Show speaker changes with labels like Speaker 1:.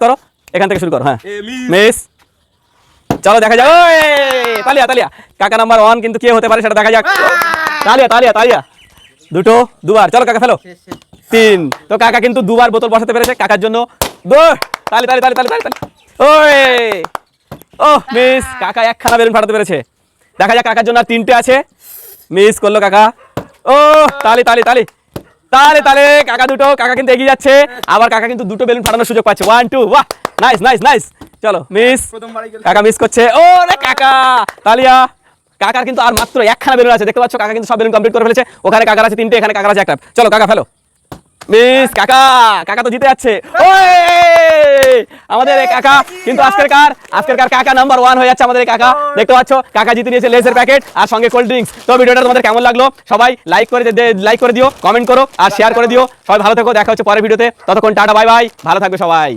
Speaker 1: করো এখান থেকে শুরু করো। হ্যাঁ মিস, চলো দেখা যাক। ওই তালিয়া তালিয়া, কাকা নাম্বার 1 কিন্তু কে হতে পারে সেটা দেখা যাক। তালিয়া তালিয়া তালিয়া, দুটো দুবার, চলো কাকা ফেলো। 3, তো কাকা কিন্তু দুবার বোতল বসাতে পেরেছে, কাকার জন্য তালি তালি তালি তালি তালি। ওই ও মিস, কাকা একখানা বেলুন ফাটাতে পেরেছে। দেখা যাক কাকার জন্য আর 3টে আছে। মিস করলো কাকা। ও তালি তালি তালি তালে তালে, কাকা দুটো, কাকা কিন্তু এগিয়ে যাচ্ছে। আবার কাকা কিন্তু দুটো বেলুন ফাটানোর সুযোগ পাচ্ছে। 1 2, বাহ নাইস নাইস নাইস। চলো মিস, কাকা মিস করছে। ও রে কাকা, তালিয়া। কাকার কিন্তু আর মাত্র একখানা বেলুন আছে, দেখতে পাচ্ছ কাকা কিন্তু সব বেলুন কমপ্লিট করে ফেলেছে। ওখানে কাকার আছে 3টে, এখানে কাকার আছে 1টা। চলো কাকা ফেলো। মিস, কাকা কাকা তো জিতে যাচ্ছে। ওই আমাদের এই কাকা কিন্তু আজকের কাকা নাম্বার 1 হয়ে যাচ্ছে। আমাদের এই কাকা, দেখতে পাচ্ছ কাকা জিতে নিয়েছে লেজের প্যাকেট আর সঙ্গে কোল্ড ড্রিঙ্কস। তো ভিডিওটা তোমাদের কেমন লাগলো সবাই লাইক করে দিও, কমেন্ট করো আর শেয়ার করে দিও। সবাই ভালো থেকো, দেখা হচ্ছে পরের ভিডিওতে। ততক্ষণ টাটা বাই বাই, ভালো থাকবে সবাই।